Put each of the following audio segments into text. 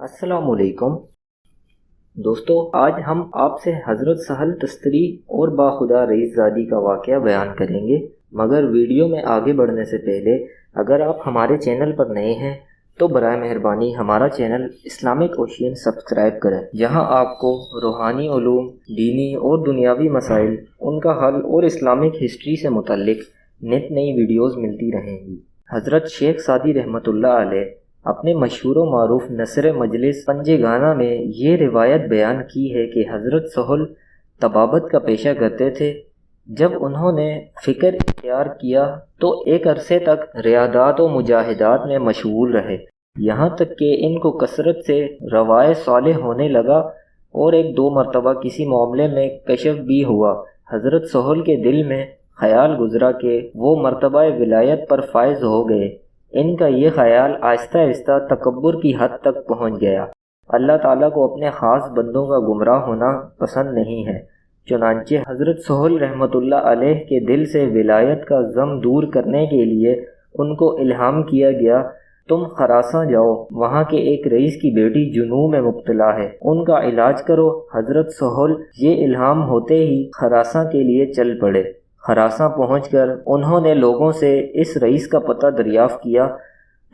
السلام علیکم دوستو، آج ہم آپ سے حضرت سہل تستری اور باخدا رئیس زادی کا واقعہ بیان کریں گے، مگر ویڈیو میں آگے بڑھنے سے پہلے اگر آپ ہمارے چینل پر نئے ہیں تو برائے مہربانی ہمارا چینل اسلامک اوشین سبسکرائب کریں۔ یہاں آپ کو روحانی علوم، دینی اور دنیاوی مسائل، ان کا حل اور اسلامک ہسٹری سے متعلق نت نئی ویڈیوز ملتی رہیں گی۔ حضرت شیخ سعدی رحمۃ اللہ علیہ اپنے مشہور و معروف نثر مجلس پنج گانا میں یہ روایت بیان کی ہے کہ حضرت سہل طبابت کا پیشہ کرتے تھے۔ جب انہوں نے فکر اختیار کیا تو ایک عرصے تک ریاضات و مجاہدات میں مشغول رہے، یہاں تک کہ ان کو کثرت سے روائے صالح ہونے لگا اور ایک دو مرتبہ کسی معاملے میں کشف بھی ہوا۔ حضرت سہل کے دل میں خیال گزرا کہ وہ مرتبہ ولایت پر فائز ہو گئے۔ ان کا یہ خیال آہستہ آہستہ تکبر کی حد تک پہنچ گیا۔ اللہ تعالیٰ کو اپنے خاص بندوں کا گمراہ ہونا پسند نہیں ہے، چنانچہ حضرت سہل رحمۃ اللہ علیہ کے دل سے ولایت کا غم دور کرنے کے لیے ان کو الہام کیا گیا، تم خراساں جاؤ، وہاں کے ایک رئیس کی بیٹی جنون میں مبتلا ہے، ان کا علاج کرو۔ حضرت سہل یہ الہام ہوتے ہی خراساں کے لیے چل پڑے۔ خراساں پہنچ کر انہوں نے لوگوں سے اس رئیس کا پتہ دریافت کیا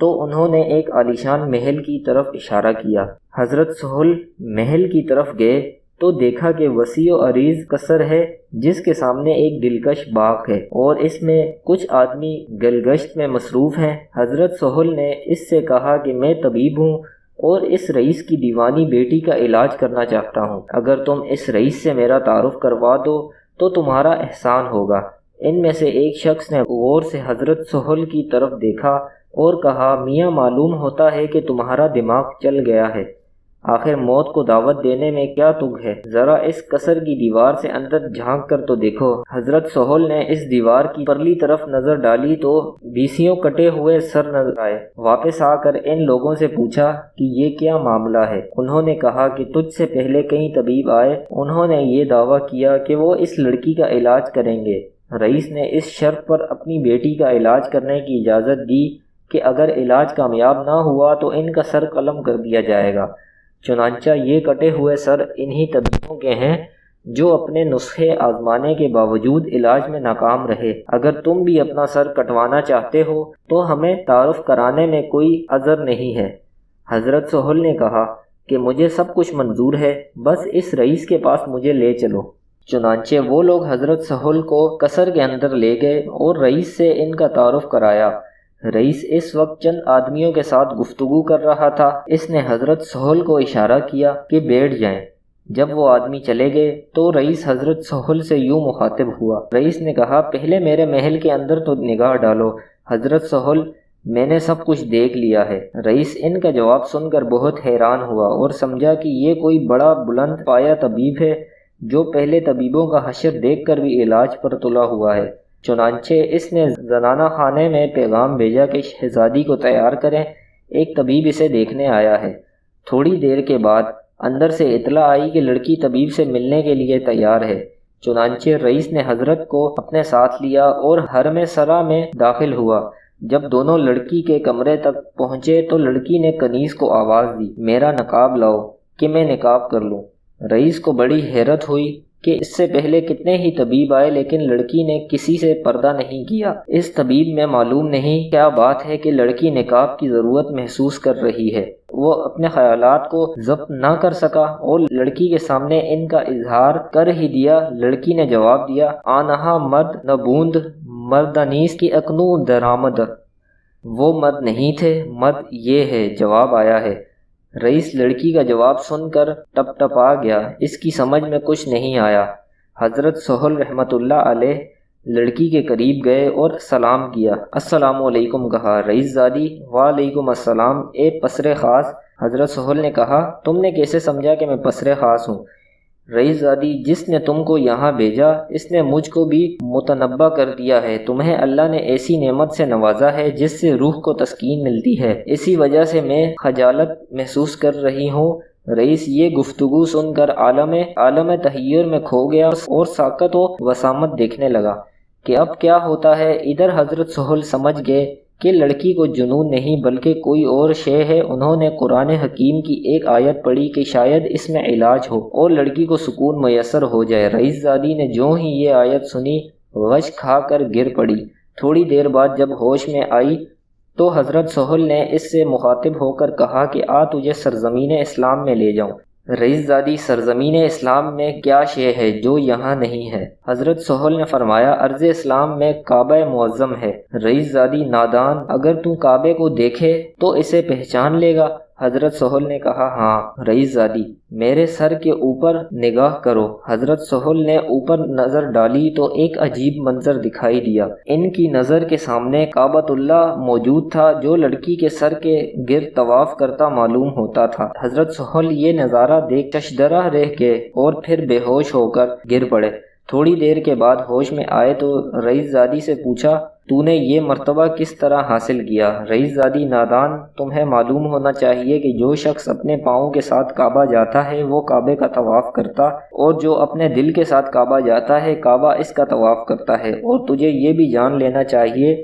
تو انہوں نے ایک عالیشان محل کی طرف اشارہ کیا۔ حضرت سہل محل کی طرف گئے تو دیکھا کہ وسیع و عریض قصر ہے جس کے سامنے ایک دلکش باغ ہے اور اس میں کچھ آدمی گلگشت میں مصروف ہیں۔ حضرت سہل نے اس سے کہا کہ میں طبیب ہوں اور اس رئیس کی دیوانی بیٹی کا علاج کرنا چاہتا ہوں، اگر تم اس رئیس سے میرا تعارف کروا دو تو تمہارا احسان ہوگا۔ ان میں سے ایک شخص نے غور سے حضرت سہل کی طرف دیکھا اور کہا، میاں معلوم ہوتا ہے کہ تمہارا دماغ چل گیا ہے، آخر موت کو دعوت دینے میں کیا تگ ہے؟ ذرا اس قصر کی دیوار سے اندر جھانک کر تو دیکھو۔ حضرت سہل نے اس دیوار کی پرلی طرف نظر ڈالی تو بیسیوں کٹے ہوئے سر نظر آئے۔ واپس آ کر ان لوگوں سے پوچھا کہ یہ کیا معاملہ ہے؟ انہوں نے کہا کہ تجھ سے پہلے کئی طبیب آئے، انہوں نے یہ دعویٰ کیا کہ وہ اس لڑکی کا علاج کریں گے۔ رئیس نے اس شرط پر اپنی بیٹی کا علاج کرنے کی اجازت دی کہ اگر علاج کامیاب نہ ہوا تو ان کا سر قلم کر دیا جائے گا۔ چنانچہ یہ کٹے ہوئے سر انہی طبیبوں کے ہیں جو اپنے نسخے آزمانے کے باوجود علاج میں ناکام رہے۔ اگر تم بھی اپنا سر کٹوانا چاہتے ہو تو ہمیں تعارف کرانے میں کوئی عذر نہیں ہے۔ حضرت سہل نے کہا کہ مجھے سب کچھ منظور ہے، بس اس رئیس کے پاس مجھے لے چلو۔ چنانچہ وہ لوگ حضرت سہل کو قصر کے اندر لے گئے اور رئیس سے ان کا تعارف کرایا۔ رئیس اس وقت چند آدمیوں کے ساتھ گفتگو کر رہا تھا۔ اس نے حضرت سہل کو اشارہ کیا کہ بیٹھ جائیں۔ جب وہ آدمی چلے گئے تو رئیس حضرت سہل سے یوں مخاطب ہوا۔ رئیس نے کہا، پہلے میرے محل کے اندر تو نگاہ ڈالو۔ حضرت سہل، میں نے سب کچھ دیکھ لیا ہے۔ رئیس ان کا جواب سن کر بہت حیران ہوا اور سمجھا کہ یہ کوئی بڑا بلند پایا طبیب ہے جو پہلے طبیبوں کا حشر دیکھ کر بھی علاج پر تلا ہوا ہے۔ چنانچہ اس نے زنانہ خانے میں پیغام بھیجا کہ شہزادی کو تیار کریں، ایک طبیب اسے دیکھنے آیا ہے۔ تھوڑی دیر کے بعد اندر سے اطلاع آئی کہ لڑکی طبیب سے ملنے کے لیے تیار ہے۔ چنانچہ رئیس نے حضرت کو اپنے ساتھ لیا اور حرم سرا میں داخل ہوا۔ جب دونوں لڑکی کے کمرے تک پہنچے تو لڑکی نے کنیز کو آواز دی، میرا نقاب لاؤ کہ میں نقاب کر لوں۔ رئیس کو بڑی حیرت ہوئی کہ اس سے پہلے کتنے ہی طبیب آئے لیکن لڑکی نے کسی سے پردہ نہیں کیا۔ اس طبیب میں معلوم نہیں کیا بات ہے کہ لڑکی نقاب کی ضرورت محسوس کر رہی ہے۔ وہ اپنے خیالات کو ضبط نہ کر سکا اور لڑکی کے سامنے ان کا اظہار کر ہی دیا۔ لڑکی نے جواب دیا، آنہا مرد نبوند مردانیس کی اکنو درآمد۔ وہ مرد نہیں تھے، مرد یہ ہے، جواب آیا ہے۔ رئیس لڑکی کا جواب سن کر ٹپ ٹپا گیا، اس کی سمجھ میں کچھ نہیں آیا۔ حضرت سہل رحمۃ اللہ علیہ لڑکی کے قریب گئے اور سلام کیا۔ السلام علیکم کہا۔ رئیس زادی، وعلیکم السلام، اے پسر خاص۔ حضرت سہل نے کہا، تم نے کیسے سمجھا کہ میں پسر خاص ہوں؟ رئیس زادی، جس نے تم کو یہاں بھیجا اس نے مجھ کو بھی متنبہ کر دیا ہے، تمہیں اللہ نے ایسی نعمت سے نوازا ہے جس سے روح کو تسکین ملتی ہے، اسی وجہ سے میں خجالت محسوس کر رہی ہوں۔ رئیس یہ گفتگو سن کر عالم تحیر میں کھو گیا اور ساکت و وسامت دیکھنے لگا کہ اب کیا ہوتا ہے۔ ادھر حضرت سہل سمجھ گئے کہ لڑکی کو جنون نہیں بلکہ کوئی اور شے ہے، انہوں نے قرآن حکیم کی ایک آیت پڑھی کہ شاید اس میں علاج ہو اور لڑکی کو سکون میسر ہو جائے۔ رئیس زادی نے جو ہی یہ آیت سنی غش کھا کر گر پڑی۔ تھوڑی دیر بعد جب ہوش میں آئی تو حضرت سہل نے اس سے مخاطب ہو کر کہا کہ تجھے سرزمین اسلام میں لے جاؤں۔ رئیس زادی، سرزمین اسلام میں کیا شے ہے جو یہاں نہیں ہے؟ حضرت سہل نے فرمایا، ارض اسلام میں کعبہ معظم ہے۔ رئیس زادی، نادان، اگر تو کعبے کو دیکھے تو اسے پہچان لے گا؟ حضرت سہل نے کہا، ہاں رئیس زادی، میرے سر کے اوپر نگاہ کرو۔ حضرت سہل نے اوپر نظر ڈالی تو ایک عجیب منظر دکھائی دیا۔ ان کی نظر کے سامنے کعبۃ اللہ موجود تھا جو لڑکی کے سر کے گرد طواف کرتا معلوم ہوتا تھا۔ حضرت سہل یہ نظارہ دیکھ چشدرہ رہ گئے اور پھر بے ہوش ہو کر گر پڑے۔ تھوڑی دیر کے بعد ہوش میں آئے تو رئیس زادی سے پوچھا، تو نے یہ مرتبہ کس طرح حاصل کیا؟ رئیس زادی، نادان، تمہیں معلوم ہونا چاہیے کہ جو شخص اپنے پاؤں کے ساتھ کعبہ جاتا ہے وہ کعبے کا طواف کرتا، اور جو اپنے دل کے ساتھ کعبہ جاتا ہے کعبہ اس کا طواف کرتا ہے۔ اور تجھے یہ بھی جان لینا چاہیے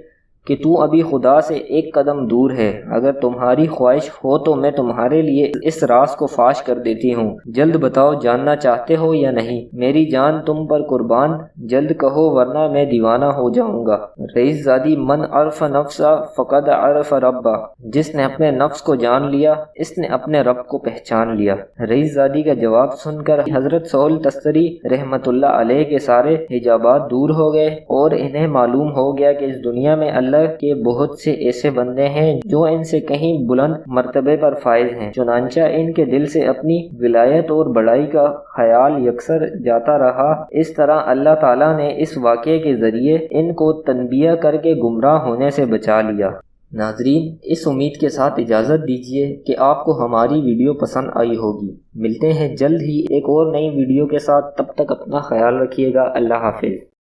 کہ تو ابھی خدا سے ایک قدم دور ہے۔ اگر تمہاری خواہش ہو تو میں تمہارے لیے اس راز کو فاش کر دیتی ہوں۔ جلد بتاؤ، جاننا چاہتے ہو یا نہیں؟ میری جان تم پر قربان، جلد کہو ورنہ میں دیوانہ ہو جاؤں گا۔ رئیس زادی، من عرف نفسہ فقد عرف ربہ، جس نے اپنے نفس کو جان لیا اس نے اپنے رب کو پہچان لیا۔ رئیس زادی کا جواب سن کر حضرت سہل تستری رحمۃ اللہ علیہ کے سارے حجابات دور ہو گئے اور انہیں معلوم ہو گیا کہ اس دنیا میں اللہ کے بہت سے ایسے بندے ہیں جو ان سے کہیں بلند مرتبے پر فائز ہیں۔ چنانچہ ان کے دل سے اپنی ولایت اور بڑائی کا خیال یکسر جاتا رہا۔ اس طرح اللہ تعالیٰ نے اس واقعے کے ذریعے ان کو تنبیہ کر کے گمراہ ہونے سے بچا لیا۔ ناظرین، اس امید کے ساتھ اجازت دیجیے کہ آپ کو ہماری ویڈیو پسند آئی ہوگی۔ ملتے ہیں جلد ہی ایک اور نئی ویڈیو کے ساتھ، تب تک اپنا خیال رکھیے گا۔ اللہ حافظ۔